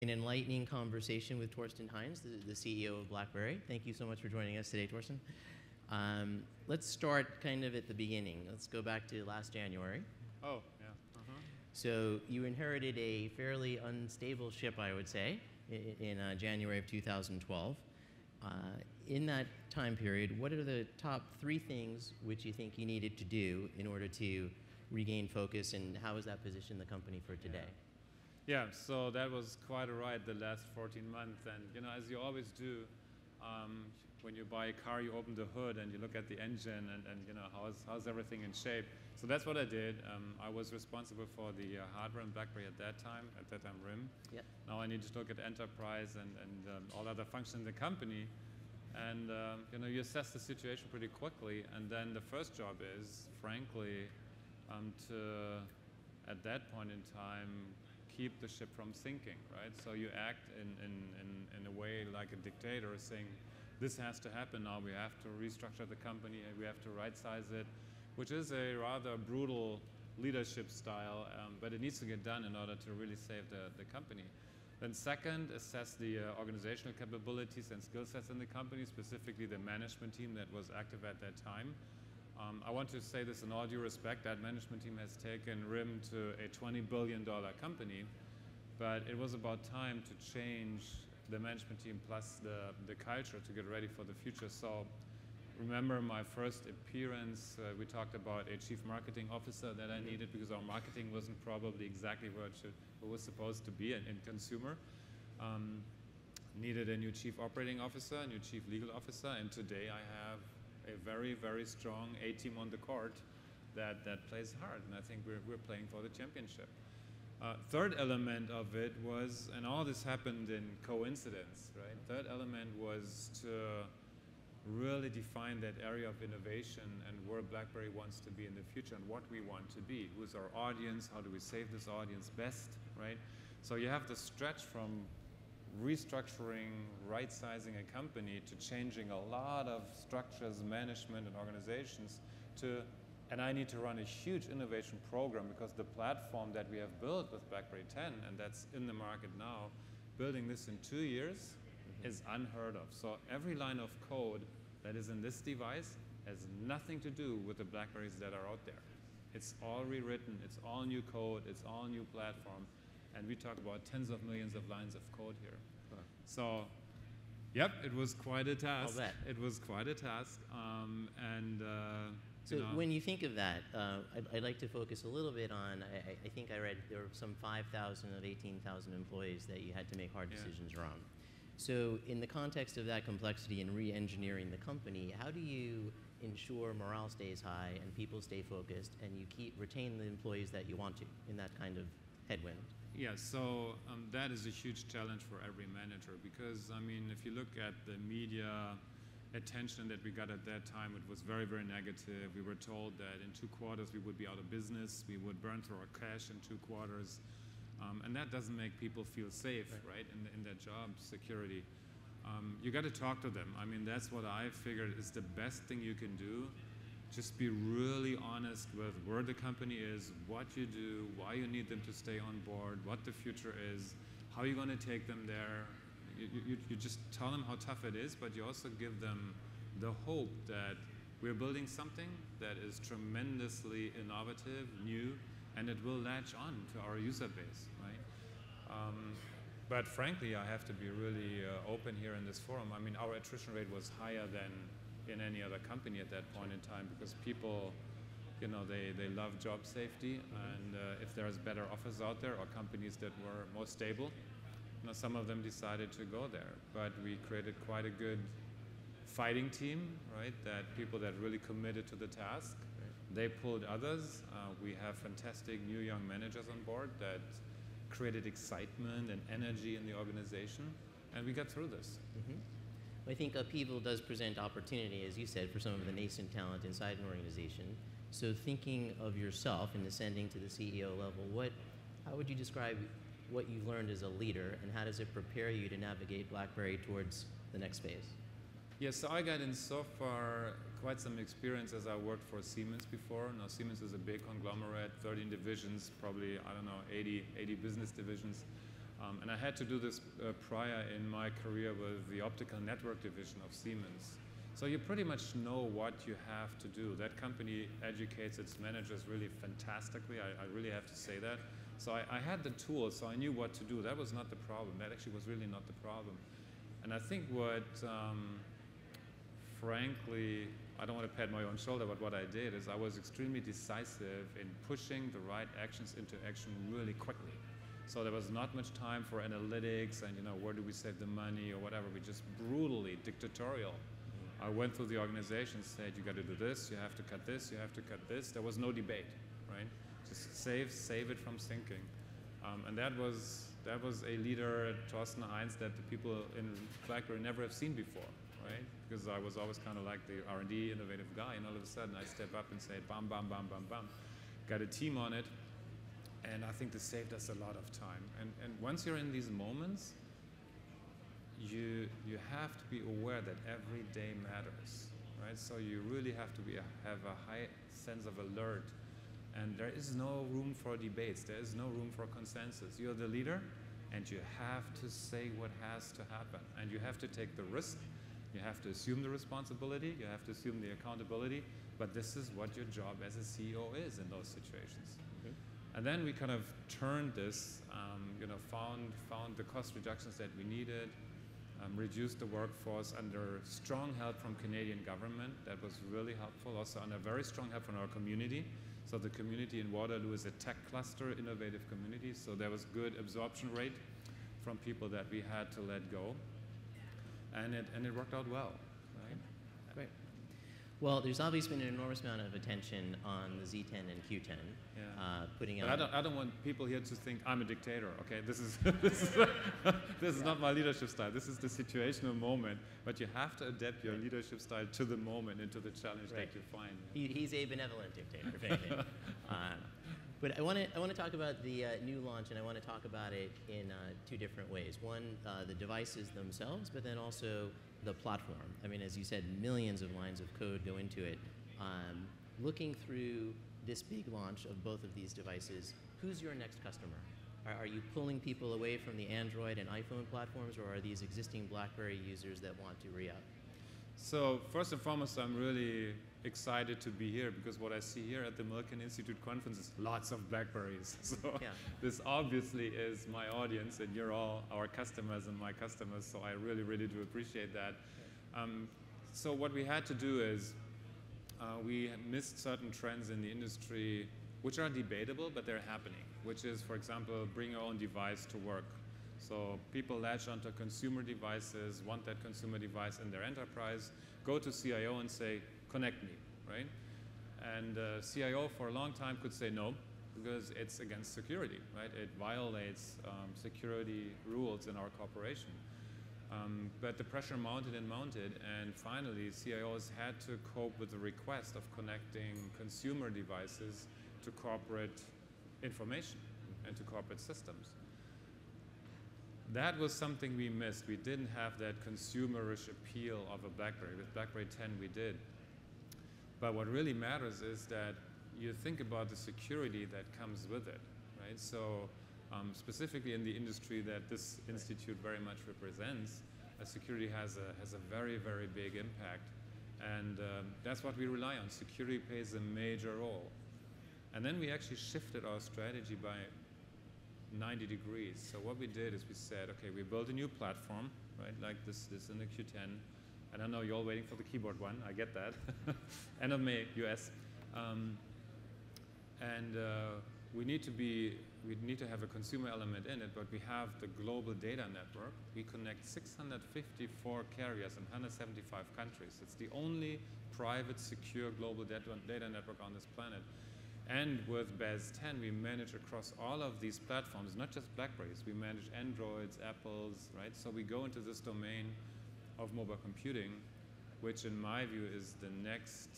An enlightening conversation with Thorsten Heins, the CEO of BlackBerry. Thank you so much for joining us today, Thorsten. Let's start kind of at the beginning. Let's go back to last January. Oh, yeah. So you inherited a fairly unstable ship, I would say, in January of 2012. In that time period, what are the top three things which you think you needed to do in order to regain focus, and how has that positioned the company for today? Yeah, so that was quite a ride the last 14 months. And, as you always do, when you buy a car, you open the hood and you look at the engine and how's everything in shape. So that's what I did. I was responsible for the hardware in BlackBerry at that time RIM. Yep. Now I need to look at enterprise and all other functions in the company. And, you assess the situation pretty quickly. And then the first job is, frankly, to, at that point in time, keep the ship from sinking, right? So you act in a way like a dictator, saying, this has to happen now, we have to restructure the company, and we have to right-size it, which is a rather brutal leadership style, but it needs to get done in order to really save the company. Then second, assess the organizational capabilities and skill sets in the company, specifically the management team that was active at that time. I want to say this in all due respect, that management team has taken RIM to a $20 billion company, but it was about time to change the management team plus the culture to get ready for the future. So remember my first appearance, we talked about a chief marketing officer that I needed because our marketing wasn't probably exactly where it was supposed to be in consumer. Needed a new chief operating officer, a new chief legal officer, and today I have a very, very strong A-team on the court that plays hard, and I think we're playing for the championship. Third element of it was, and all this happened in coincidence, right? Third element was to really define that area of innovation and where BlackBerry wants to be in the future and what we want to be. Who's our audience? How do we save this audience best, right? So you have to stretch from restructuring, right-sizing a company to changing a lot of structures, management, and organizations to, and I need to run a huge innovation program because the platform that we have built with BlackBerry 10, and that's in the market now, building this in 2 years is unheard of. So every line of code that is in this device has nothing to do with the BlackBerries that are out there. It's all rewritten, it's all new code, it's all new platform. And we talk about tens of millions of lines of code here. Huh. So, yep, it was quite a task. I'll bet. It was quite a task. So when you think of that, I'd like to focus a little bit on, I think I read there were some 5,000 of 18,000 employees that you had to make hard decisions around. So in the context of that complexity and re-engineering the company, how do you ensure morale stays high and people stay focused and you retain the employees that you want to in that kind of headwind? Yeah, so that is a huge challenge for every manager because, I mean, if you look at the media attention that we got at that time, it was very, very negative. We were told that in 2 quarters we would be out of business, we would burn through our cash in 2 quarters, and that doesn't make people feel safe, right, in their job security. You got to talk to them. I mean, that's what I figured is the best thing you can do. Just be really honest with where the company is, what you do, why you need them to stay on board, what the future is, how you're going to take them there. You just tell them how tough it is, but you also give them the hope that we're building something that is tremendously innovative, new, and it will latch on to our user base, right? But frankly, I have to be really open here in this forum. I mean, our attrition rate was higher than in any other company at that point in time because people, they love job safety, and if there's better offers out there or companies that were more stable, some of them decided to go there. But we created quite a good fighting team, right? That people that really committed to the task. Right. They pulled others. We have fantastic new young managers on board that created excitement and energy in the organization, and we got through this. I think upheaval does present opportunity, as you said, for some of the nascent talent inside an organization. So thinking of yourself and ascending to the CEO level, how would you describe what you've learned as a leader, and how does it prepare you to navigate BlackBerry towards the next phase? Yes, so I got in so far quite some experience as I worked for Siemens before. Now Siemens is a big conglomerate, 13 divisions, probably, I don't know, 80 business divisions. And I had to do this prior in my career with the optical network division of Siemens. So you pretty much know what you have to do. That company educates its managers really fantastically. I really have to say that. So I had the tools, so I knew what to do. That was not the problem. That actually was really not the problem. And I think what, frankly, I don't want to pat my own shoulder, but what I did is I was extremely decisive in pushing the right actions into action really quickly. So there was not much time for analytics and, where do we save the money or whatever. We just brutally dictatorial. I went through the organization, said, you got to do this, you have to cut this, you have to cut this. There was no debate, right? Just save it from sinking. And that was a leader, Thorsten Heins, that the people in BlackBerry never have seen before, right? Because I was always kind of like the R&D innovative guy, and all of a sudden I step up and say, bam, bam, bam, bam, bam. Got a team on it, and I think this saved us a lot of time. And once you're in these moments, you have to be aware that every day matters, right? So you really have to have a high sense of alert, and there is no room for debates. There is no room for consensus. You're the leader, and you have to say what has to happen, and you have to take the risk. You have to assume the responsibility. You have to assume the accountability. But this is what your job as a CEO is in those situations. Okay. And then we kind of turned this, found the cost reductions that we needed. Reduced the workforce under strong help from Canadian government. That was really helpful. Also under very strong help from our community. So the community in Waterloo is a tech cluster, innovative community. So there was good absorption rate from people that we had to let go. And it worked out well, right? Great. Well, there's obviously been an enormous amount of attention on the Z10 and Q10. Yeah. Putting but out. I don't want people here to think I'm a dictator. Okay, this is not my leadership style. This is the situational moment. But you have to adapt your leadership style to the moment and to the challenge that you find. He's a benevolent dictator, if anything. But I want to talk about the new launch, and I want to talk about it in two different ways. One, the devices themselves, but then also the platform. I mean, as you said, millions of lines of code go into it. Looking through this big launch of both of these devices, who's your next customer? Are you pulling people away from the Android and iPhone platforms, or are these existing BlackBerry users that want to re-up? So first and foremost, I'm really excited to be here because what I see here at the Milken Institute conference is lots of BlackBerries. So this obviously is my audience, and you're all our customers and my customers. So I really, really do appreciate that. So what we had to do is we missed certain trends in the industry, which are debatable, but they're happening. Which is, for example, bring your own device to work. So people latch onto consumer devices, want that consumer device in their enterprise, go to CIO and say, connect me, right? And CIO for a long time could say no, because it's against security, right? It violates security rules in our corporation. But the pressure mounted and mounted, and finally CIOs had to cope with the request of connecting consumer devices to corporate information and to corporate systems. That was something we missed. We didn't have that consumerish appeal of a BlackBerry. With BlackBerry 10 we did. But what really matters is that you think about the security that comes with it, right? So specifically in the industry that this institute very much represents, security has a very, very big impact. And that's what we rely on. Security plays a major role. And then we actually shifted our strategy by 90 degrees. So what we did is we said, okay, we built a new platform, right, like this in the Q10. And I know you're all waiting for the keyboard one. I get that. End of May, US. We need to have a consumer element in it, but we have the global data network. We connect 654 carriers in 175 countries. It's the only private, secure global data network on this planet. And with BAS 10, we manage across all of these platforms, not just BlackBerries. We manage Androids, Apples, right? So we go into this domain of mobile computing, which in my view is the next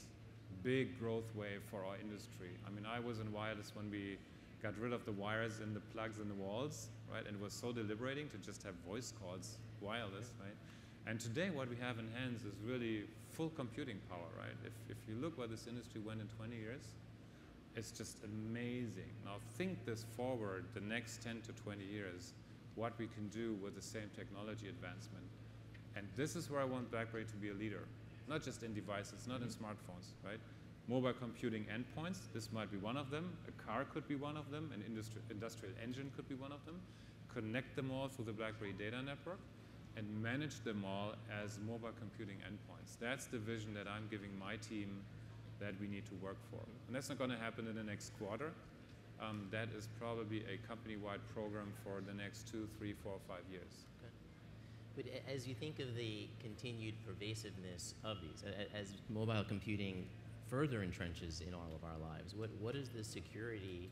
big growth wave for our industry. I mean, I was in wireless when we got rid of the wires and the plugs in the walls, right? And it was so liberating to just have voice calls wireless, right? And today what we have in hands is really full computing power, right? If you look where this industry went in 20 years, it's just amazing. Now think this forward the next 10 to 20 years. what we can do with the same technology advancement. And this is where I want BlackBerry to be a leader, not just in devices, not in smartphones, right? Mobile computing endpoints, this might be one of them. A car could be one of them. An industrial engine could be one of them. Connect them all through the BlackBerry data network and manage them all as mobile computing endpoints. That's the vision that I'm giving my team that we need to work for. And that's not going to happen in the next quarter. That is probably a company-wide program for the next 2, 3, 4, 5 years. But as you think of the continued pervasiveness of these, as mobile computing further entrenches in all of our lives, what is the security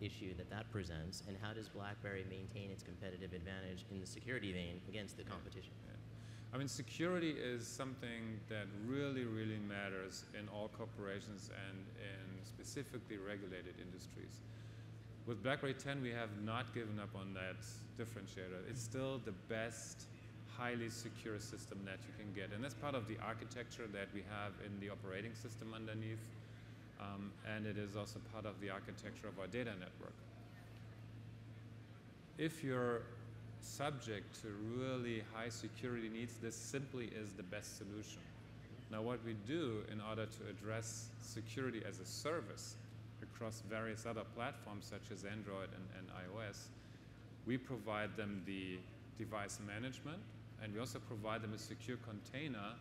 issue that presents, and how does BlackBerry maintain its competitive advantage in the security vein against the competition? I mean, security is something that really, really matters in all corporations and in specifically regulated industries. With BlackBerry 10, we have not given up on that differentiator. It's still the best highly secure system that you can get. And that's part of the architecture that we have in the operating system underneath. And it is also part of the architecture of our data network. If you're subject to really high security needs, this simply is the best solution. Now, what we do in order to address security as a service across various other platforms such as Android and iOS, we provide them the device management, and we also provide them a secure container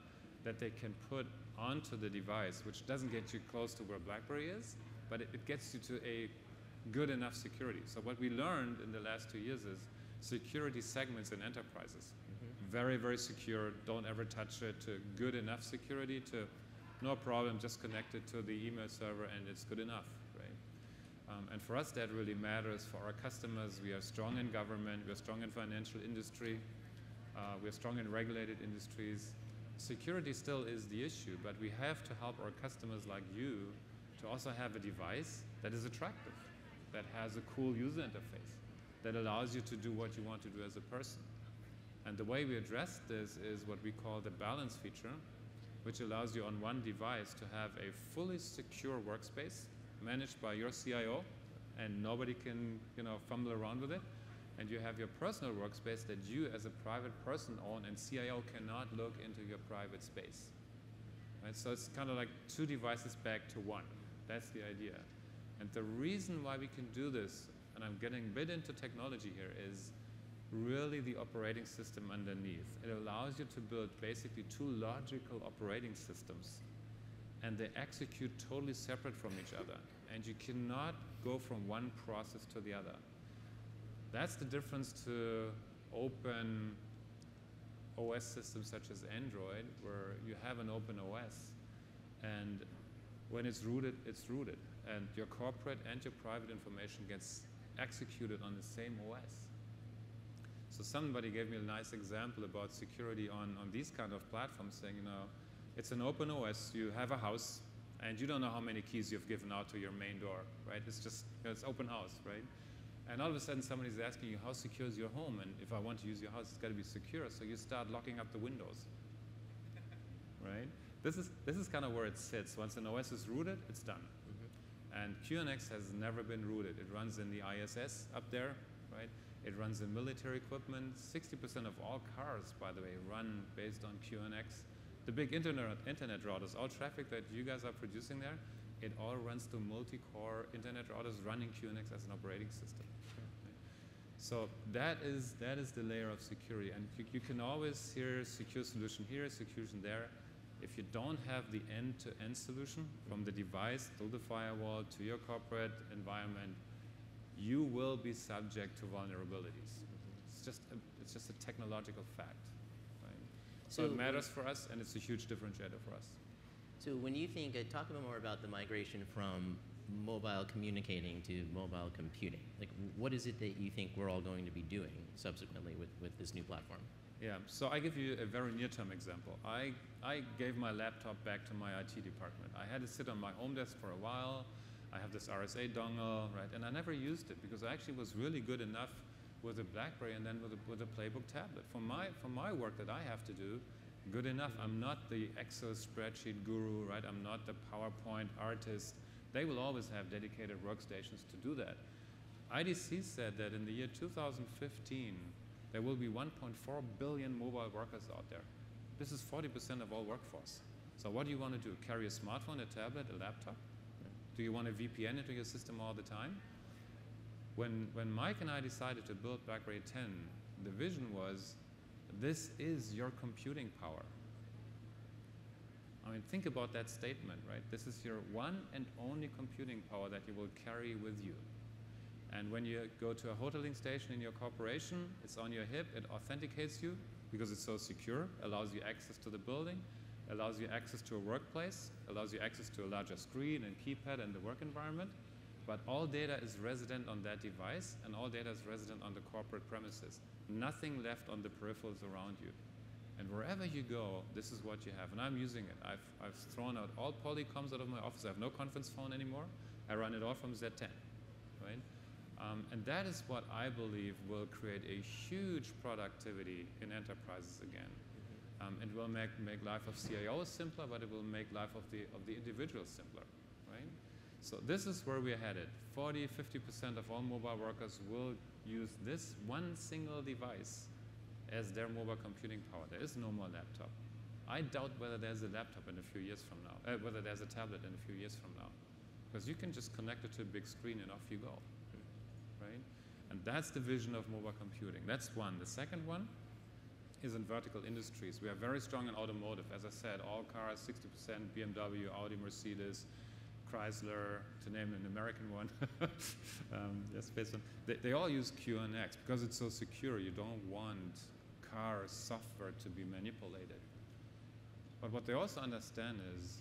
that they can put onto the device, which doesn't get you close to where BlackBerry is, but it gets you to a good enough security. So what we learned in the last 2 years is security segments in enterprises. Very, very secure, don't ever touch it, to good enough security, to no problem, just connect it to the email server and it's good enough, right? And for us, that really matters. For our customers, we are strong in government, we are strong in financial industry, we are strong in regulated industries. Security still is the issue, but we have to help our customers like you to also have a device that is attractive, that has a cool user interface, that allows you to do what you want to do as a person. And the way we address this is what we call the balance feature, which allows you on one device to have a fully secure workspace managed by your CIO, and nobody can, fumble around with it. And you have your personal workspace that you as a private person own, and CIO cannot look into your private space. Right? So it's kind of like two devices back to one. That's the idea. And the reason why we can do this, and I'm getting a bit into technology here, is really the operating system underneath. It allows you to build basically two logical operating systems, and they execute totally separate from each other. And you cannot go from one process to the other. That's the difference to open OS systems such as Android, where you have an open OS, and when it's rooted, and your corporate and your private information gets executed on the same OS. So somebody gave me a nice example about security on these kind of platforms, saying, it's an open OS, you have a house, and you don't know how many keys you've given out to your main door, right? It's just, it's open house, right? And all of a sudden somebody's asking you, how secure is your home? And if I want to use your house, it's got to be secure. So you start locking up the windows, right? This is kind of where it sits. Once an OS is rooted, it's done. And QNX has never been rooted. It runs in the ISS up there, right? It runs in military equipment. 60% of all cars, by the way, run based on QNX. The big internet routers, all traffic that you guys are producing there, it all runs through multi-core internet routers running QNX as an operating system. Right? So that is the layer of security. And you can always hear secure solution here, secure solution there. If you don't have the end-to-end solution from the device through the firewall to your corporate environment, you will be subject to vulnerabilities. It's just a technological fact. Right? So it matters for us, and it's a huge differentiator for us. So when you think, talk a bit more about the migration from mobile communicating to mobile computing. Like, what is it that you think we're all going to be doing subsequently with this new platform? Yeah, so I give you a very near-term example. I gave my laptop back to my IT department. I had it sit on my home desk for a while. I have this RSA dongle, right? And I never used it because I actually was really good enough with a BlackBerry and then with a Playbook tablet. For my work that I have to do, good enough. I'm not the Excel spreadsheet guru, right? I'm not the PowerPoint artist. They will always have dedicated workstations to do that. IDC said that in the year 2015, There will be 1.4 billion mobile workers out there. This is 40% of all workforce. So what do you want to do? Carry a smartphone, a tablet, a laptop? Do you want to VPN into your system all the time? When Mike and I decided to build BlackBerry 10, the vision was, this is your computing power. I mean, think about that statement, right? This is your one and only computing power that you will carry with you. And when you go to a hoteling station in your corporation, it's on your hip, it authenticates you because it's so secure, allows you access to the building, allows you access to a workplace, allows you access to a larger screen and keypad and the work environment. But all data is resident on that device, and all data is resident on the corporate premises. Nothing left on the peripherals around you. And wherever you go, this is what you have. And I'm using it. I've thrown out all Polycoms out of my office. I have no conference phone anymore. I run it all from Z10, right? And that is what I believe will create a huge productivity in enterprises again. It will make life of CIOs simpler, but it will make life of the individuals simpler, right? So this is where we're headed. 40–50% of all mobile workers will use this one single device as their mobile computing power. There is no more laptop. I doubt whether there's a laptop in a few years from now, whether there's a tablet in a few years from now. Because you can just connect it to a big screen and off you go, right? And that's the vision of mobile computing. That's one. The second one is in vertical industries. We are very strong in automotive. As I said, all cars, 60%, BMW, Audi, Mercedes, Chrysler, to name an American one. Yes, based on, they all use QNX because it's so secure. You don't want car software to be manipulated. But what they also understand is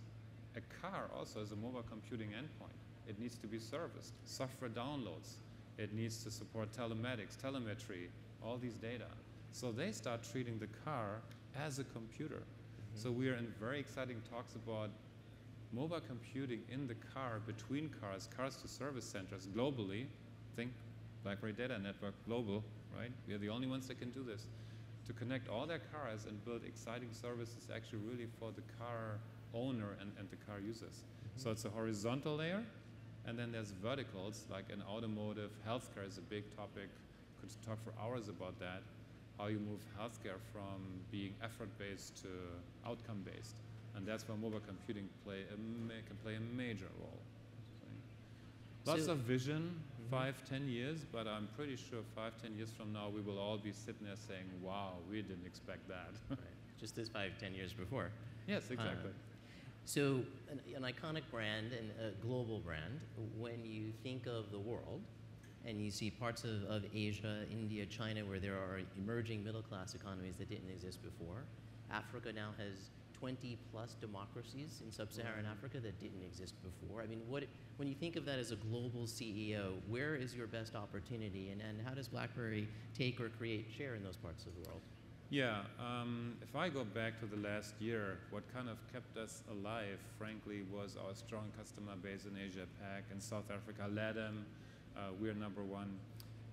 a car also is a mobile computing endpoint. It needs to be serviced. Software downloads. It needs to support telematics, telemetry, all these data. So they start treating the car as a computer. So we are in very exciting talks about mobile computing in the car, between cars, cars to service centers globally. Think BlackBerry Data Network global, right? We are the only ones that can do this. To connect all their cars and build exciting services actually really for the car owner and the car users. So it's a horizontal layer, and then there's verticals, like in automotive. Healthcare is a big topic. Could talk for hours about that. How you move healthcare from being effort-based to outcome-based. And that's where mobile computing can play a major role. Lots of vision, 5–10 years, but I'm pretty sure 5–10 years from now, we will all be sitting there saying, wow, we didn't expect that. Right. Just as 5–10 years before. Yes, exactly. So an iconic brand and a global brand, when you think of the world, and you see parts of Asia, India, China, where there are emerging middle-class economies that didn't exist before. Africa now has 20+ democracies in sub-Saharan Africa that didn't exist before. I mean, when you think of that as a global CEO, where is your best opportunity, and how does BlackBerry take or create share in those parts of the world? Yeah, if I go back to the last year, what kind of kept us alive, frankly, was our strong customer base in Asia Pac and South Africa, LATAM. We're number one.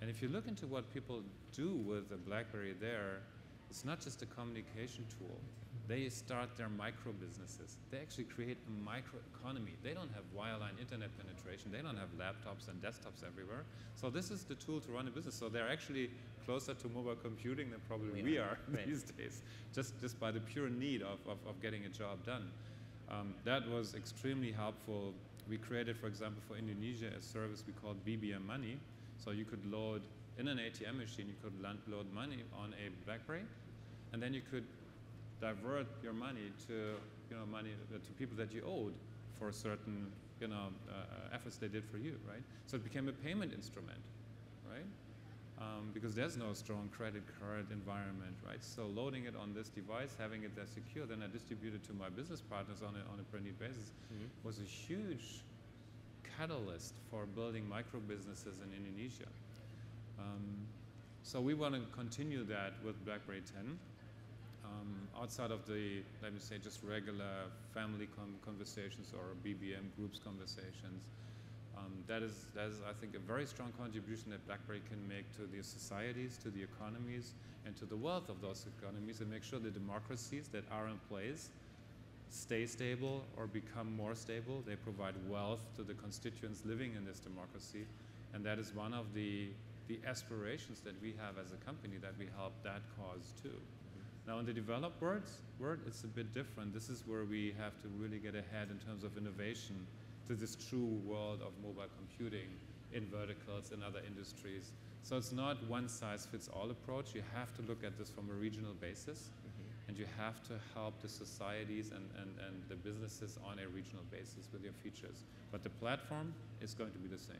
And if you look into what people do with the BlackBerry there, it's not just a communication tool. They start their micro businesses. They actually create a micro economy. They don't have wireline internet penetration. They don't have laptops and desktops everywhere. So this is the tool to run a business. So they're actually closer to mobile computing than probably we are these days, just by the pure need of getting a job done. That was extremely helpful. We created, for example, for Indonesia, a service we called BBM Money. So you could load, in an ATM machine, you could load money on a BlackBerry, and then you could divert your money to, to people that you owed for certain, efforts they did for you, right? So it became a payment instrument, right? Because there's no strong credit card environment, right? So loading it on this device, having it there secure, then I distribute it to my business partners on a per need basis, was a huge catalyst for building micro businesses in Indonesia. So we want to continue that with BlackBerry 10. Outside of the, let me say, just regular family conversations or BBM groups conversations, that is, I think, a very strong contribution that BlackBerry can make to the societies, to the economies, and to the wealth of those economies, and make sure the democracies that are in place stay stable or become more stable. They provide wealth to the constituents living in this democracy, and that is one of the the aspirations that we have as a company, that we help that cause too. Now in the developed world, it's a bit different. This is where we have to really get ahead in terms of innovation to this true world of mobile computing in verticals and other industries. So it's not one size fits all approach. You have to look at this from a regional basis, and you have to help the societies and the businesses on a regional basis with your features. But the platform is going to be the same.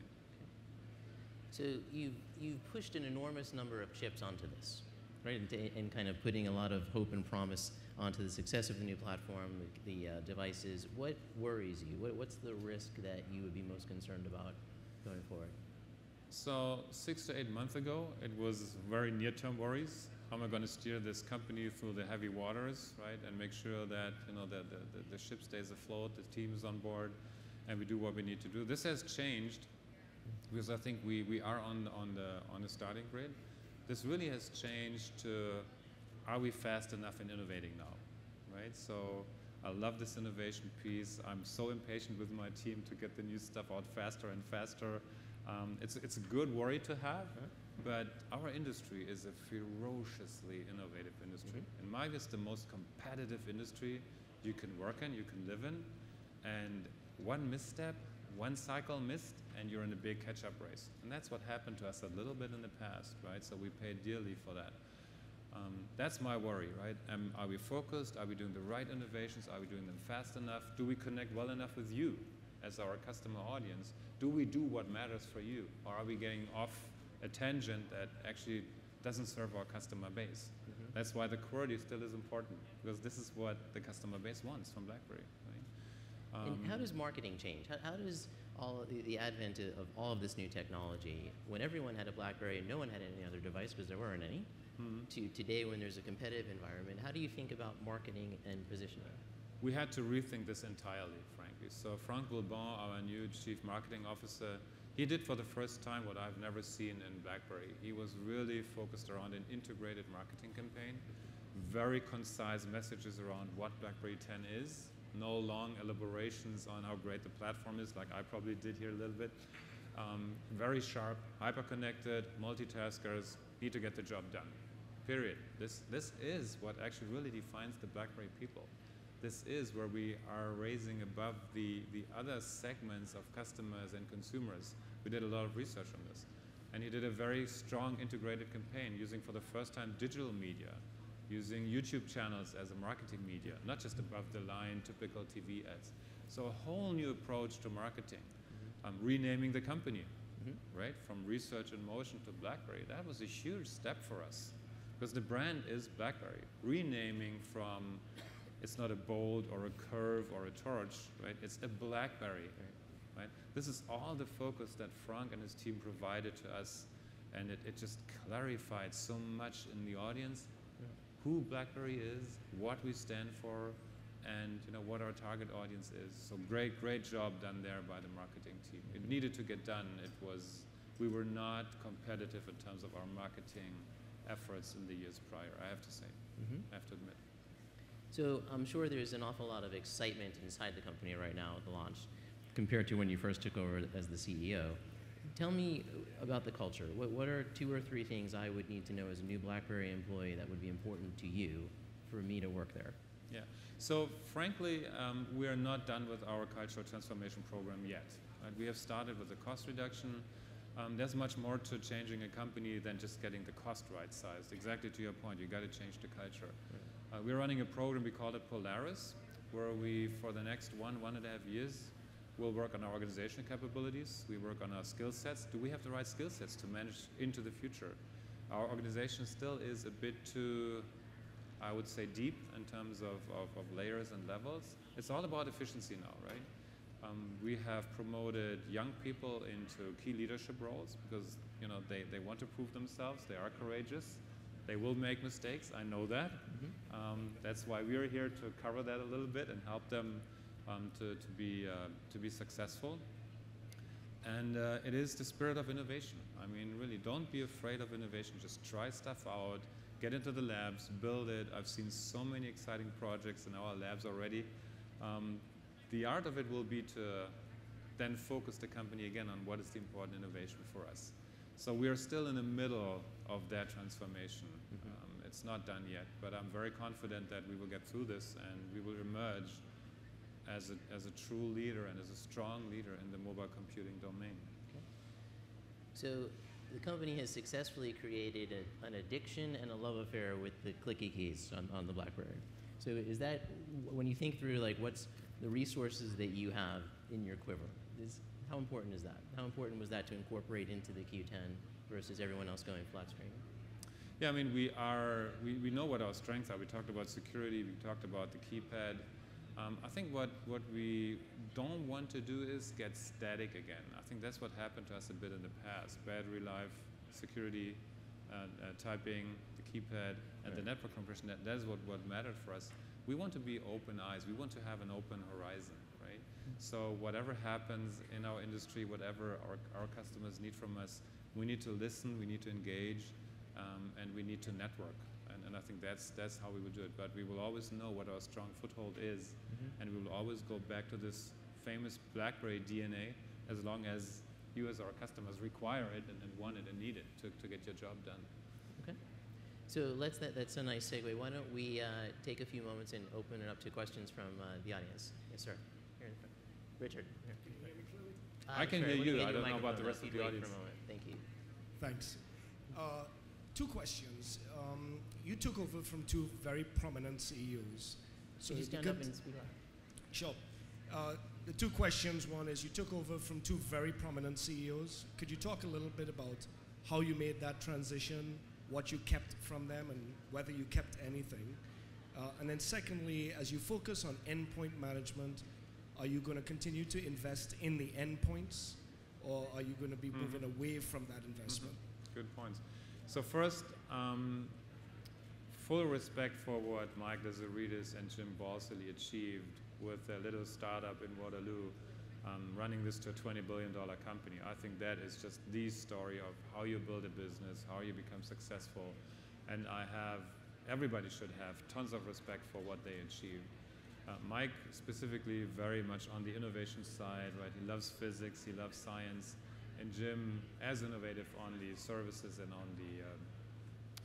So you've pushed an enormous number of chips onto this, right? And kind of putting a lot of hope and promise onto the success of the new platform, the devices. What worries you? What's the risk that you would be most concerned about going forward? So 6 to 8 months ago, it was very near-term worries. How am I going to steer this company through the heavy waters, right? And make sure that the ship stays afloat, the team is on board, and we do what we need to do. This has changed because I think we are on the starting grid. This really has changed to, are we fast enough in innovating now, right? So I love this innovation piece. I'm so impatient with my team to get the new stuff out faster and faster. It's a good worry to have, but our industry is a ferociously innovative industry. In my view, it's the most competitive industry you can work in, you can live in, and one misstep, one cycle missed, and you're in a big catch-up race. And that's what happened to us a little bit in the past, right? So we paid dearly for that. That's my worry, right? Are we focused? Are we doing the right innovations? Are we doing them fast enough? Do we connect well enough with you as our customer audience? Do we do what matters for you? Or are we getting off a tangent that actually doesn't serve our customer base? That's why the quality still is important, because this is what the customer base wants from BlackBerry, right? And how does marketing change? How does all the advent of all of this new technology, when everyone had a BlackBerry and no one had any other device because there weren't any, to today when there's a competitive environment, how do you think about marketing and positioning? We had to rethink this entirely, frankly. So Frank Boulbon, our new Chief Marketing Officer, he did for the first time what I've never seen in BlackBerry. He was really focused around an integrated marketing campaign, very concise messages around what BlackBerry 10 is, no long elaborations on how great the platform is, like I probably did here a little bit. Very sharp, hyper-connected, multitaskers, need to get the job done, period. This is what actually really defines the BlackBerry people. This is where we are raising above the other segments of customers and consumers. We did a lot of research on this. And he did a very strong integrated campaign using for the first time digital media, using YouTube channels as a marketing media, not just above the line typical TV ads. So a whole new approach to marketing. Renaming the company, right? From Research in Motion to BlackBerry. That was a huge step for us because the brand is BlackBerry. Renaming from, it's not a bolt or a curve or a torch, right? It's a BlackBerry, right? This is all the focus that Frank and his team provided to us, and it just clarified so much in the audience who BlackBerry is, what we stand for, and what our target audience is. So great job done there by the marketing team. It needed to get done. We were not competitive in terms of our marketing efforts in the years prior, I have to say, I have to admit. So I'm sure there's an awful lot of excitement inside the company right now at the launch compared to when you first took over as the CEO. Tell me about the culture. What are 2 or 3 things I would need to know as a new BlackBerry employee that would be important to you for me to work there? Yeah. So frankly, we are not done with our cultural transformation program yet. Right? We have started with the cost reduction. There's much more to changing a company than just getting the cost right sized. Exactly to your point, you got to change the culture. We're running a program, we call it Polaris, where we, for the next 1.5 years, we'll work on our organizational capabilities. We work on our skill sets. Do we have the right skill sets to manage into the future? Our organization still is a bit too, I would say, deep in terms of layers and levels. It's all about efficiency now, right? We have promoted young people into key leadership roles because they want to prove themselves. They are courageous. They will make mistakes. I know that. That's why we are here to cover that a little bit and help them to be successful. And it is the spirit of innovation. I mean, really, don't be afraid of innovation. Just try stuff out. Get into the labs, build it. I've seen so many exciting projects in our labs already. The art of it will be to then focus the company again on what is the important innovation for us. So we are still in the middle of that transformation. It's not done yet, but I'm very confident that we will get through this and we will emerge as a true leader and as a strong leader in the mobile computing domain. Okay. So the company has successfully created an addiction and a love affair with the clicky keys on the BlackBerry. So is that, when you think through like what's the resources that you have in your quiver, how important is that? How important was that to incorporate into the Q10 versus everyone else going flat screen? Yeah, I mean, we know what our strengths are. We talked about security, we talked about the keypad. I think what we don't want to do is get static again. I think that's what happened to us a bit in the past. Battery life, security, typing, the keypad, and the network compression, that is what mattered for us. We want to be open eyes. We want to have an open horizon, right? So whatever happens in our industry, whatever our customers need from us, we need to listen, we need to engage, and we need to network. And I think that's how we will do it. But we will always know what our strong foothold is, and we will always go back to this famous BlackBerry DNA as long as you as our customers require it and want it and need it to get your job done. Okay. So that's a nice segue. Why don't we take a few moments and open it up to questions from the audience? Yes, sir. Here in front. Richard. Here. Can you hear me clearly? I can hear you. I don't know about the rest of the audience. For a moment. Thank you. Thanks. Two questions. You took over from two very prominent CEOs. So you stand up and speak loud. Sure. The two questions, one is you took over from two very prominent CEOs. Could you talk a little bit about how you made that transition, what you kept from them, and whether you kept anything? And then secondly, as you focus on endpoint management, are you going to continue to invest in the endpoints, or are you going to be moving away from that investment? Good points. So first, full respect for what Mike Lazaridis and Jim Balsillie achieved with their little startup in Waterloo, running this to a $20 billion company. I think that is just the story of how you build a business, how you become successful. And everybody should have tons of respect for what they achieved. Mike specifically very much on the innovation side, right? He loves physics, he loves science. And Jim, as innovative on the services and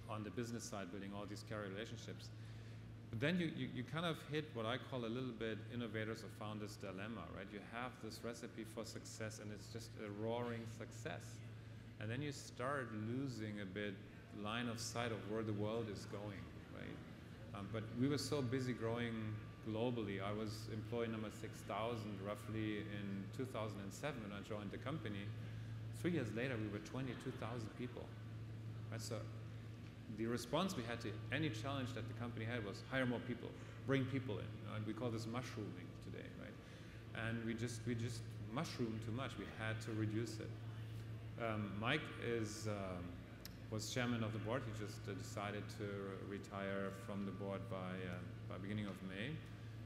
on the business side, building all these carrier relationships. But then you kind of hit what I call a little bit innovators or founders dilemma, right? You have this recipe for success and it's just a roaring success. And then you start losing a bit line of sight of where the world is going, right? But we were so busy growing globally. I was employee number 6,000 roughly in 2007 when I joined the company. 3 years later, we were 22,000 people. Right? So the response we had to any challenge that the company had was hire more people, bring people in. And we call this mushrooming today, right? And we just mushroomed too much. We had to reduce it. Mike was chairman of the board. He just decided to retire from the board by beginning of May.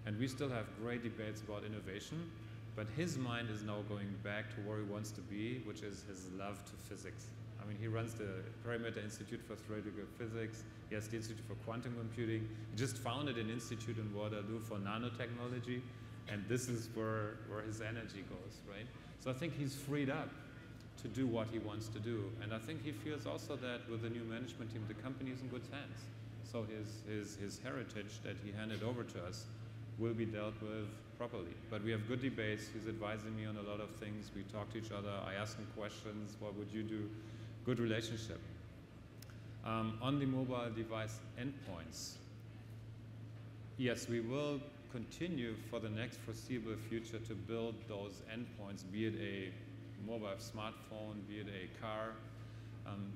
And we still have great debates about innovation. But his mind is now going back to where he wants to be, which is his love to physics. I mean, he runs the Perimeter Institute for Theoretical Physics. He has the Institute for Quantum Computing. He just founded an institute in Waterloo for nanotechnology. And this is where his energy goes, right? So I think he's freed up to do what he wants to do. And I think he feels also that with the new management team, the company is in good hands. So his heritage that he handed over to us will be dealt with properly. But we have good debates. He's advising me on a lot of things. We talk to each other. I ask him questions. What would you do? Good relationship. On the mobile device endpoints, yes, we will continue for the next foreseeable future to build those endpoints, be it a mobile smartphone, be it a car.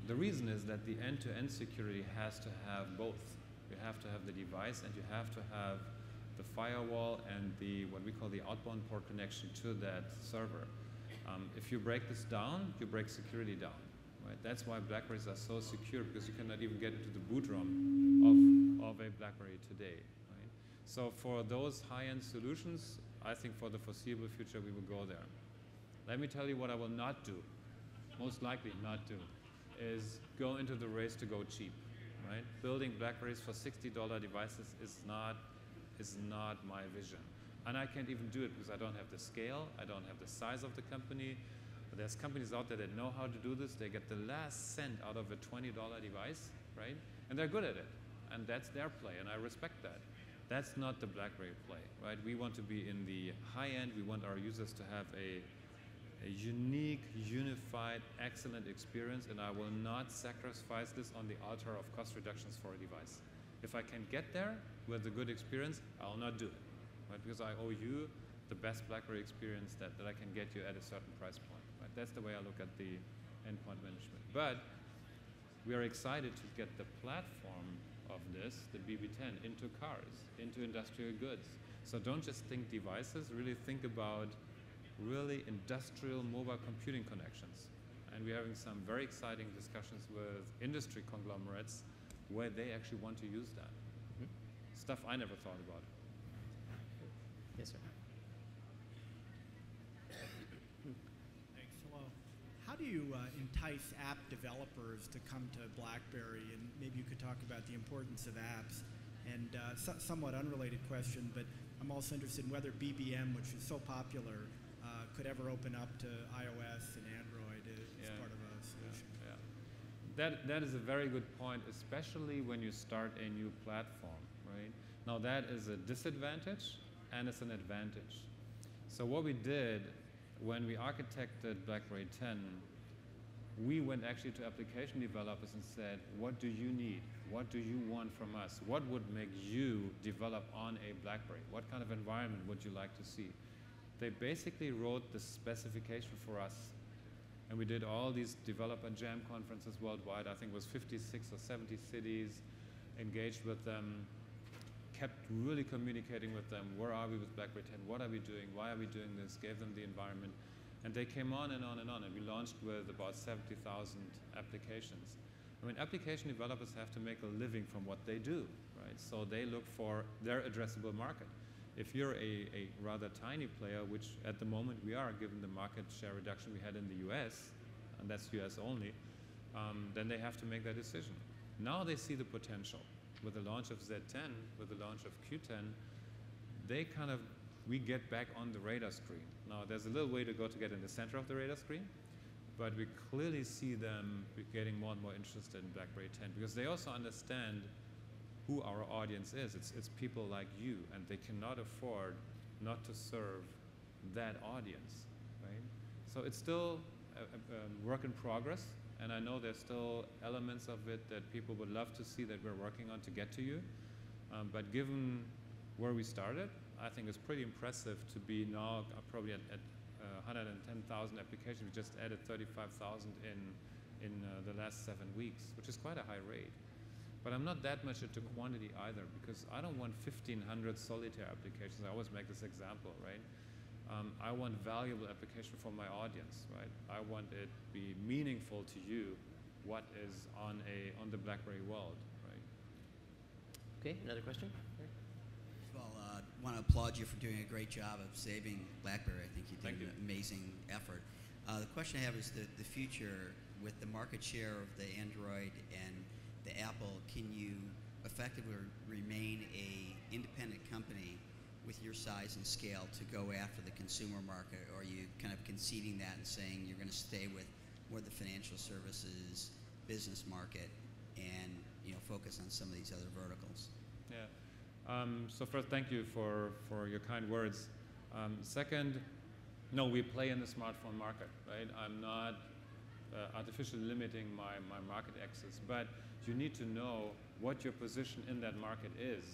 The reason is that the end-to-end security has to have both. You have to have the device and you have to have the firewall and what we call the outbound port connection to that server. If you break this down, you break security down. Right? That's why BlackBerries are so secure, because you cannot even get into the boot ROM of a BlackBerry today. Right? So for those high-end solutions, I think for the foreseeable future we will go there. Let me tell you what I will not do, most likely not do, is go into the race to go cheap. Right? Building BlackBerries for $60 devices is not my vision. And I can't even do it because I don't have the scale, I don't have the size of the company, But there's companies out there that know how to do this. They get the last cent out of a $20 device, right? And they're good at it. And that's their play, and I respect that. That's not the BlackBerry play, right? We want to be in the high end. We want our users to have a unique, unified, excellent experience, and I will not sacrifice this on the altar of cost reductions for a device. If I can get there with a good experience, I'll not do it, right? Because I owe you the best BlackBerry experience that I can get you at a certain price point, right? That's the way I look at the endpoint management. But we are excited to get the platform of this, the BB10, into cars, into industrial goods. So don't just think devices, really think about really industrial mobile computing connections. And we're having some very exciting discussions with industry conglomerates where they actually want to use that. Stuff I never thought about. Yes, sir. Thanks. Hello. How do you entice app developers to come to BlackBerry? And maybe you could talk about the importance of apps. And somewhat unrelated question, but I'm also interested in whether BBM, which is so popular, could ever open up to iOS and Android as part of a solution. That is a very good point, especially when you start a new platform, right? Now that is a disadvantage and it's an advantage. So what we did when we architected BlackBerry 10, we went actually to application developers and said, what do you need? What do you want from us? What would make you develop on a BlackBerry? What kind of environment would you like to see? They basically wrote the specification for us, and we did all these developer jam conferences worldwide. I think it was 56 or 70 cities, engaged with them, kept really communicating with them. Where are we with BlackBerry 10? What are we doing? Why are we doing this? Gave them the environment. And they came on and on and on, and we launched with about 70,000 applications. I mean, application developers have to make a living from what they do, right? So they look for their addressable market. If you're a rather tiny player, which at the moment we are, given the market share reduction we had in the US, and that's US only, then they have to make that decision. Now they see the potential. With the launch of Z10, with the launch of Q10, we get back on the radar screen. Now there's a little way to go to get in the center of the radar screen, but we clearly see them getting more and more interested in BlackBerry 10 because they also understand who our audience is. It's people like you, and they cannot afford not to serve that audience, right? So it's still a work in progress, and I know there's still elements of it that people would love to see that we're working on to get to you. But given where we started, I think it's pretty impressive to be now probably at 110,000 applications. We just added 35,000 in the last 7 weeks, which is quite a high rate. But I'm not that much into quantity either, because I don't want 1,500 solitaire applications. I always make this example, right? I want valuable application for my audience, right? I want it to be meaningful to you what is on the BlackBerry world, right? Okay, another question? Well, I want to applaud you for doing a great job of saving BlackBerry. I think you did an amazing effort. The question I have is the future with the market share of the Android and the Apple. Can you effectively remain an independent company with your size and scale to go after the consumer market, or are you kind of conceding that and saying you're going to stay with more the financial services business market and focus on some of these other verticals? Yeah. So first, thank you for your kind words. Second, no, we play in the smartphone market, right? I'm not artificially limiting my market access, but you need to know what your position in that market is,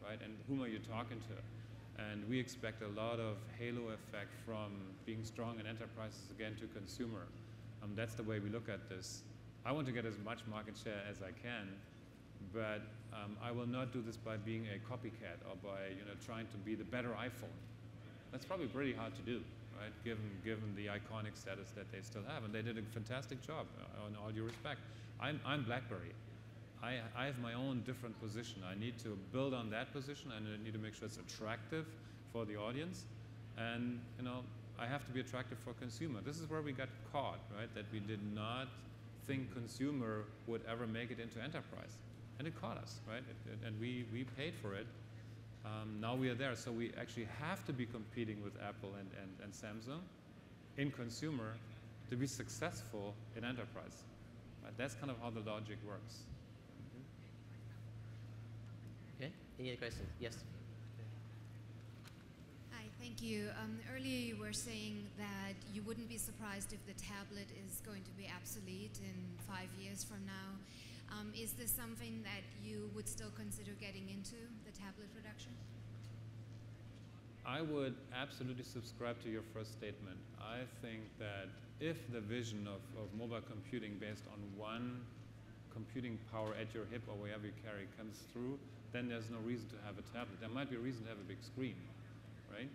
right? And whom are you talking to? And we expect a lot of halo effect from being strong in enterprises again to consumer. That's the way we look at this. I want to get as much market share as I can, but I will not do this by being a copycat or by trying to be the better iPhone. That's probably pretty hard to do, right? Given the iconic status that they still have, and they did a fantastic job. On all due respect, I'm BlackBerry. I have my own different position. I need to build on that position, and I need to make sure it's attractive for the audience, and I have to be attractive for consumer. This is where we got caught, right? That we did not think consumer would ever make it into enterprise, and it caught us, right? And we paid for it. Now we are there, so we actually have to be competing with Apple and Samsung in consumer, to be successful in enterprise. Right? That's kind of how the logic works. Okay, any other questions? Yes? Hi, thank you. Earlier you were saying that you wouldn't be surprised if the tablet is going to be obsolete in 5 years from now. Is this something that you would still consider getting into, the tablet production? I would absolutely subscribe to your first statement. I think that if the vision of mobile computing based on one computing power at your hip or wherever you carry comes through, then there's no reason to have a tablet. There might be a reason to have a big screen, right?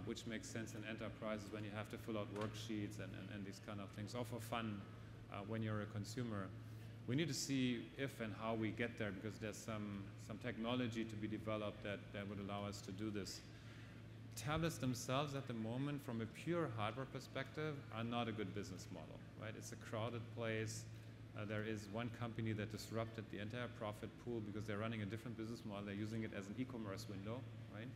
Which makes sense in enterprises when you have to fill out worksheets and these kind of things, or for fun when you're a consumer. We need to see if and how we get there, because there's some technology to be developed that would allow us to do this. Tablets themselves at the moment, from a pure hardware perspective, are not a good business model, right? It's a crowded place. There is one company that disrupted the entire profit pool because they're running a different business model. They're using it as an e-commerce window, right?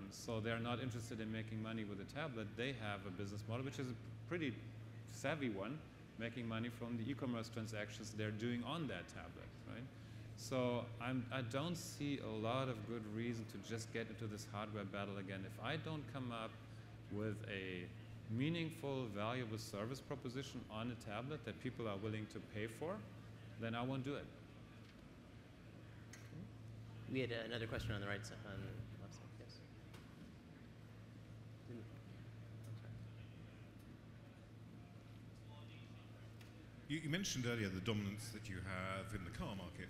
So they're not interested in making money with a tablet. They have a business model, which is a pretty savvy one, making money from the e-commerce transactions they're doing on that tablet, right? So I don't see a lot of good reason to just get into this hardware battle again. If I don't come up with a meaningful, valuable service proposition on a tablet that people are willing to pay for, then I won't do it. We had another question on the right side. On the left side, yes. You mentioned earlier the dominance that you have in the car market.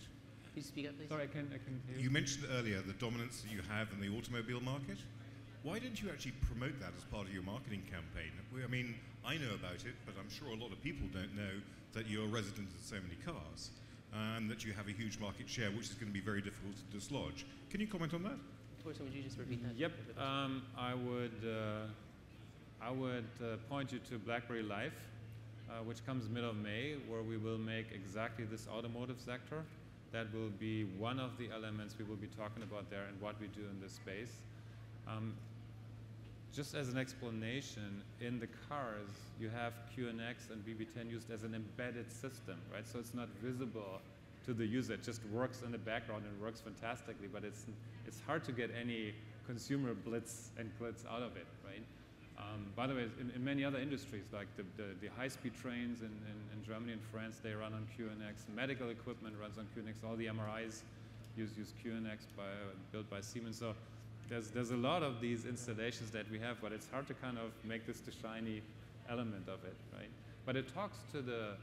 Please speak up, please. Sorry, I can hear you. You mentioned earlier the dominance that you have in the automobile market. Why didn't you actually promote that as part of your marketing campaign? I mean, I know about it, but I'm sure a lot of people don't know that you're a resident of so many cars and that you have a huge market share, which is going to be very difficult to dislodge. Can you comment on that? Thorsten, would you just repeat that? Yep. I would point you to BlackBerry Live, which comes middle of May, where we will make exactly this automotive sector. That will be one of the elements we will be talking about there and what we do in this space. Just as an explanation, in the cars, you have QNX and BB10 used as an embedded system, right? So it's not visible to the user. It just works in the background and works fantastically, but it's hard to get any consumer blitz and glitz out of it, right? By the way, in many other industries, like the high-speed trains in Germany and France, they run on QNX. Medical equipment runs on QNX. All the MRIs use QNX built by Siemens. So there's a lot of these installations that we have, but it's hard to kind of make this the shiny element of it, right? But it talks to the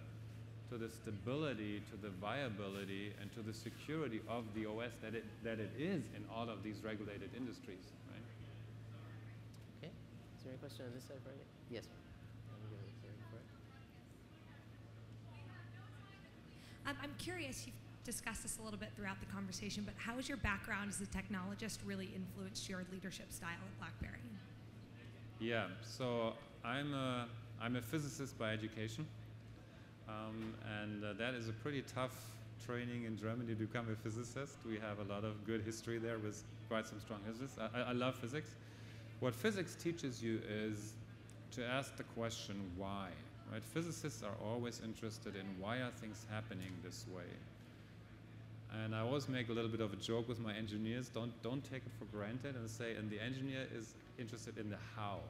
stability, to the viability, and to the security of the OS that it is in all of these regulated industries, right? Okay. Is there any question on this side, Brian? Yes. I'm curious, you've discussed this a little bit throughout the conversation, but how has your background as a technologist really influenced your leadership style at BlackBerry? Yeah, so I'm a physicist by education, and that is a pretty tough training in Germany to become a physicist. We have a lot of good history there with quite some strong physicists. I love physics. What physics teaches you is to ask the question, why? Right? Physicists are always interested in why are things happening this way. And I always make a little bit of a joke with my engineers. Don't take it for granted and say, and the engineer is interested in the how,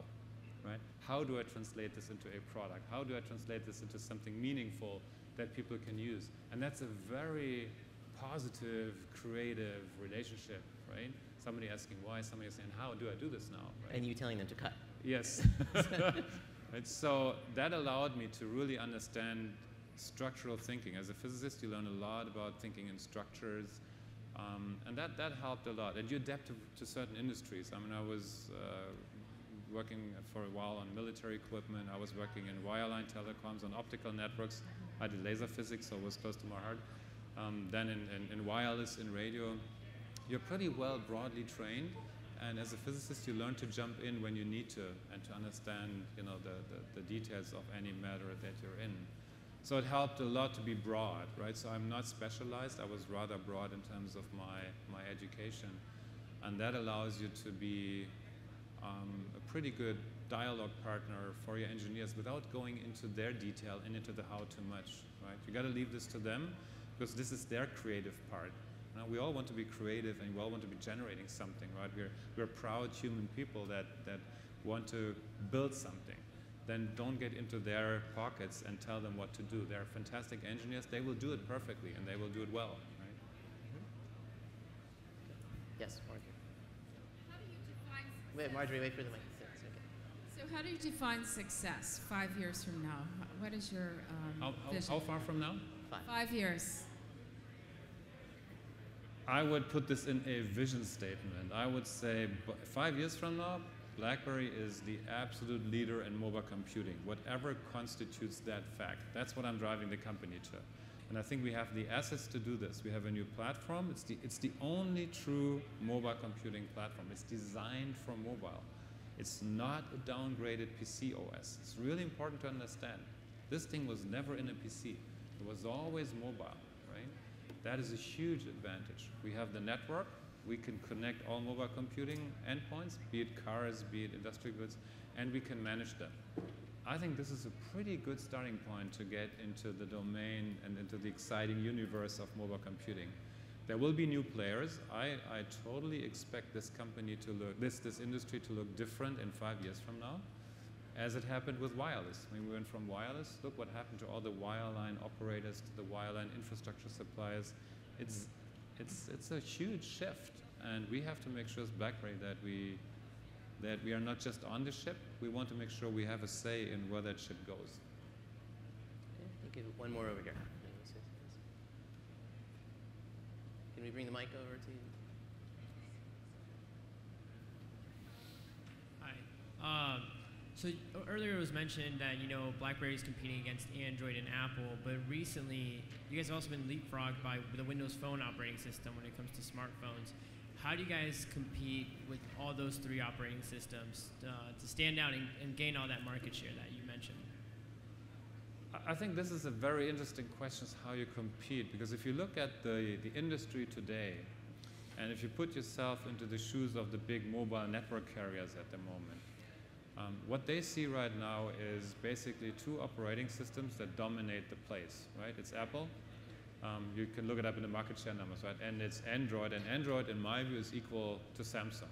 right? How do I translate this into a product? How do I translate this into something meaningful that people can use? And that's a very positive, creative relationship, right? Somebody asking why, somebody saying, how do I do this now? Right? And you telling them to cut. Yes. Right? So that allowed me to really understand structural thinking. As a physicist, you learn a lot about thinking in structures, and that helped a lot. And you adapt to certain industries. I mean, I was working for a while on military equipment. I was working in wireline telecoms, on optical networks. I did laser physics, so it was close to my heart. Then in wireless, in radio, you're pretty well broadly trained. And as a physicist, you learn to jump in when you need to and to understand, you know, the details of any matter that you're in. So it helped a lot to be broad, right? So I'm not specialized. I was rather broad in terms of my education. And that allows you to be a pretty good dialogue partner for your engineers without going into their detail and into the how too much, right? You got to leave this to them because this is their creative part. We all want to be creative and we all want to be generating something, right? We're proud human people that want to build something. Then don't get into their pockets and tell them what to do. They're fantastic engineers. They will do it perfectly and they will do it well, right? Yes, Marjorie. How do you define success? Wait, Marjorie, wait for the mic. It's okay. So how do you define success 5 years from now? What is your vision? How far from now? 5 years. I would put this in a vision statement. I would say 5 years from now, BlackBerry is the absolute leader in mobile computing, whatever constitutes that fact. That's what I'm driving the company to. And I think we have the assets to do this. We have a new platform. It's the only true mobile computing platform. It's designed for mobile. It's not a downgraded PC OS. It's really important to understand. This thing was never in a PC. It was always mobile, right? That is a huge advantage. We have the network. We can connect all mobile computing endpoints, be it cars, be it industrial goods, and we can manage them. I think this is a pretty good starting point to get into the domain and into the exciting universe of mobile computing. There will be new players. I totally expect this company to look, this industry to look different in 5 years from now, as it happened with wireless. When we went from wireless, look what happened to all the wireline operators, to the wireline infrastructure suppliers. It's a huge shift, and we have to make sure as BlackBerry that we are not just on the ship. We want to make sure we have a say in where that ship goes. Okay, I think one more over here. Can we bring the mic over to you? Hi. So earlier it was mentioned that, BlackBerry is competing against Android and Apple, but recently you guys have also been leapfrogged by the Windows Phone operating system when it comes to smartphones. How do you guys compete with all those three operating systems to stand out and gain all that market share that you mentioned? I think this is a very interesting question, how you compete, because if you look at the industry today, and if you put yourself into the shoes of the big mobile network carriers at the moment, what they see right now is basically two operating systems that dominate the place, right? It's Apple. You can look it up in the market share numbers, right? And it's Android. And Android, in my view, is equal to Samsung.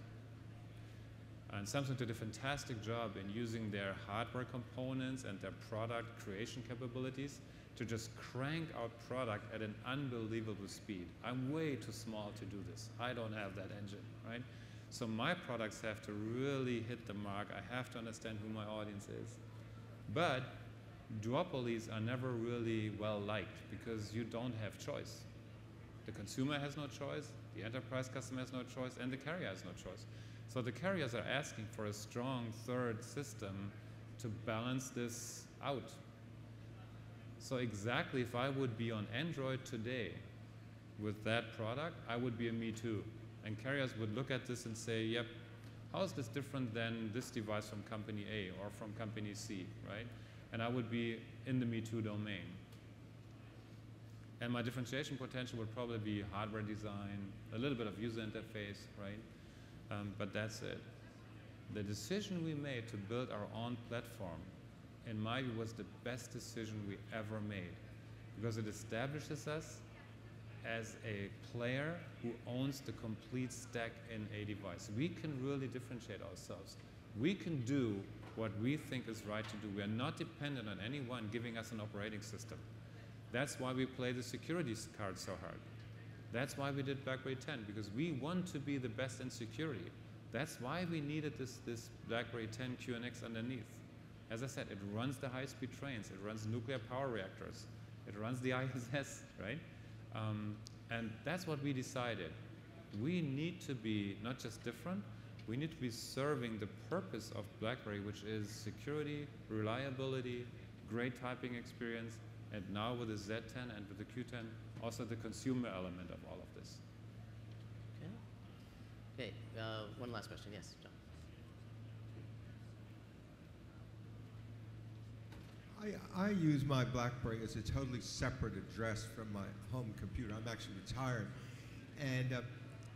And Samsung did a fantastic job in using their hardware components and their product creation capabilities to just crank out product at an unbelievable speed. I'm way too small to do this. I don't have that engine, right? So my products have to really hit the mark. I have to understand who my audience is. But duopolies are never really well liked because you don't have choice. The consumer has no choice, the enterprise customer has no choice, and the carrier has no choice. So the carriers are asking for a strong third system to balance this out. So exactly, if I would be on Android today with that product, I would be a Me Too. And carriers would look at this and say, yep, how is this different than this device from company A or from company C, right? And I would be in the Me Too domain. And my differentiation potential would probably be hardware design, a little bit of user interface, right? But that's it. The decision we made to build our own platform, in my view, was the best decision we ever made because it establishes us as a player who owns the complete stack in a device. We can really differentiate ourselves. We can do what we think is right to do. We are not dependent on anyone giving us an operating system. That's why we play the security card so hard. That's why we did BlackBerry 10, because we want to be the best in security. That's why we needed this BlackBerry 10 QNX underneath. As I said, it runs the high-speed trains. It runs nuclear power reactors. It runs the ISS, right? And that's what we decided. We need to be not just different, we need to be serving the purpose of BlackBerry, which is security, reliability, great typing experience, and now with the Z10 and with the Q10, also the consumer element of all of this. Okay, one last question. Yes, John. I use my BlackBerry as a totally separate address from my home computer. I'm actually retired, and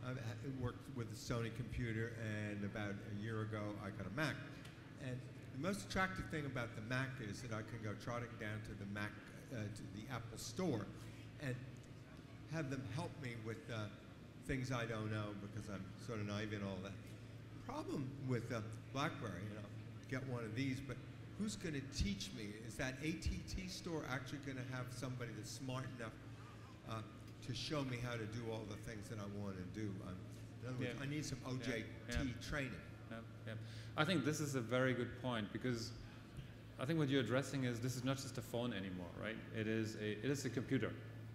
I worked with a Sony computer, and about a year ago I got a Mac. And the most attractive thing about the Mac is that I can go trotting down to the Mac, to the Apple Store, and have them help me with things I don't know because I'm sort of naive and all that. Problem with BlackBerry, get one of these, but who's going to teach me? Is that ATT store actually going to have somebody that's smart enough to show me how to do all the things that I want to do? In other words, I need some OJT training. I think this is a very good point, because I think what you're addressing is this is not just a phone anymore, right? It is a computer,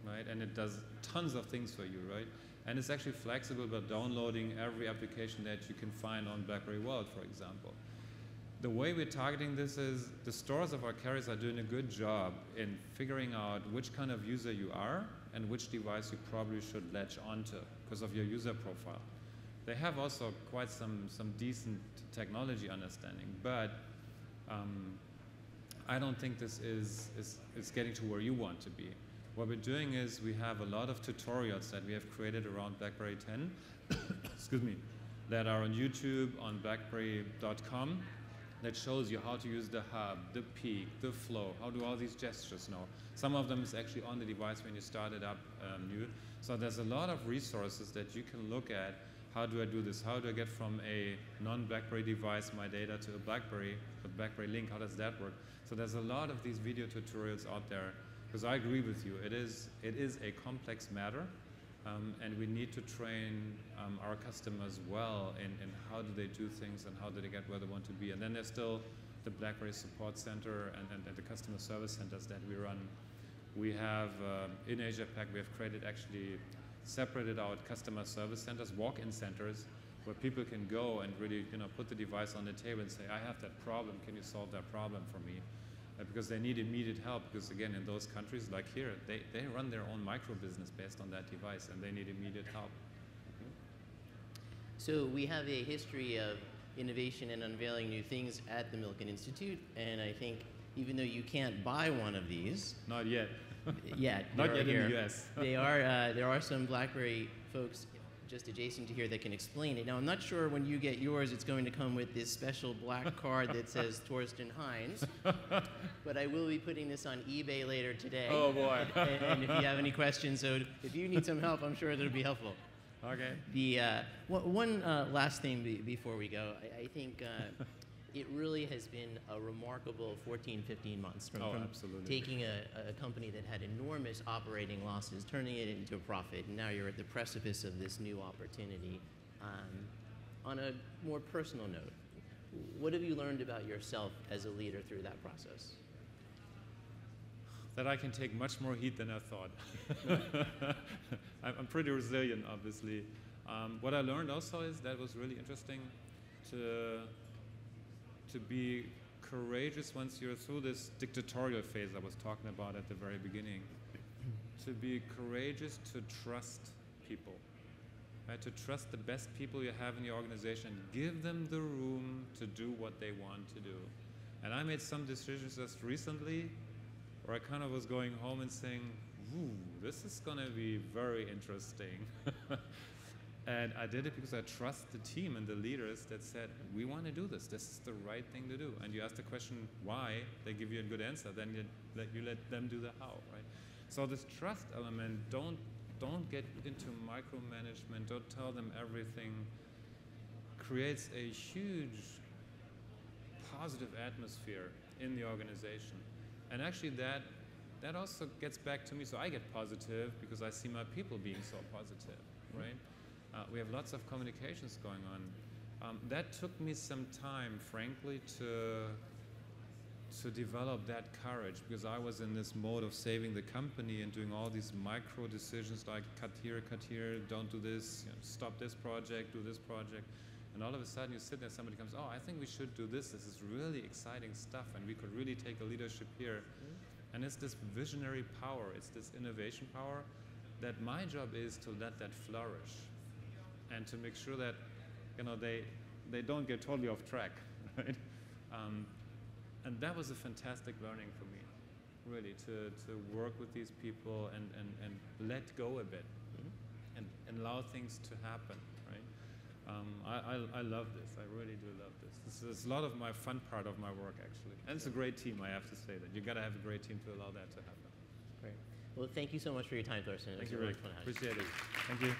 right? And it does tons of things for you, right? And it's actually flexible about downloading every application that you can find on BlackBerry World, for example. The way we're targeting this is the stores of our carriers are doing a good job in figuring out which kind of user you are and which device you probably should latch onto because of your user profile. They have also quite some decent technology understanding, but I don't think this is getting to where you want to be. What we're doing is we have a lot of tutorials that we have created around BlackBerry 10, excuse me, that are on YouTube, on BlackBerry.com, that shows you how to use the hub, the peak, the flow, how do all these gestures now. Some of them is actually on the device when you start it up new. So there's a lot of resources that you can look at. How do I do this? How do I get from a non-BlackBerry device my data to a BlackBerry link? How does that work? So there's a lot of these video tutorials out there, because I agree with you. It is a complex matter, and we need to train our customers well in how do they do things and how do they get where they want to be. And then there's still the BlackBerry Support Center and the customer service centers that we run. We have, in Asia Pac, we have created actually separated out customer service centers, walk-in centers, where people can go and really put the device on the table and say, I have that problem, can you solve that problem for me? Because they need immediate help, because again, in those countries like here, they run their own micro business based on that device, and they need immediate help. So we have a history of innovation and unveiling new things at the Milken Institute, and I think even though you can't buy one of these, not yet. Not yet in the US. There are some BlackBerry folks just adjacent to here that can explain it. Now, I'm not sure when you get yours, it's going to come with this special black card that says Thorsten Heins, but I will be putting this on eBay later today. Oh, boy. And if you have any questions, so if you need some help, I'm sure it'll be helpful. Okay. The one last thing before we go, I think it really has been a remarkable 14, 15 months from taking a company that had enormous operating losses, turning it into a profit, and now you're at the precipice of this new opportunity. On a more personal note, what have you learned about yourself as a leader through that process? That I can take much more heat than I thought. I'm pretty resilient, obviously. What I learned also is that it was really interesting to be courageous once you're through this dictatorial phase I was talking about at the very beginning. To be courageous to trust people, right? To trust the best people you have in the organization. Give them the room to do what they want to do. And I made some decisions just recently where I kind of was going home and saying, ooh, this is going to be very interesting. And I did it because I trust the team and the leaders that said, we want to do this. This is the right thing to do. And you ask the question, why? They give you a good answer. Then you let them do the how, right? So this trust element, don't get into micromanagement. Don't tell them everything. Creates a huge positive atmosphere in the organization. And actually that also gets back to me. So I get positive because I see my people being so positive, right? We have lots of communications going on. That took me some time, frankly, to develop that courage, because I was in this mode of saving the company and doing all these micro decisions like cut here, don't do this, stop this project, do this project. And all of a sudden you sit there, somebody comes, oh, I think we should do this. This is really exciting stuff, and we could really take a leadership here. And it's this visionary power, it's this innovation power that my job is to let that flourish. And to make sure that they don't get totally off track, right? And that was a fantastic learning for me, really, to work with these people and let go a bit and allow things to happen, right? I love this. I really do love this. This is a lot of my fun part of my work, actually. And it's a great team, I have to say that. You've got to have a great team to allow that to happen. Great. Well, thank you so much for your time, Thorsten. Thank you, really Rick. fun. Appreciate it. Thank you.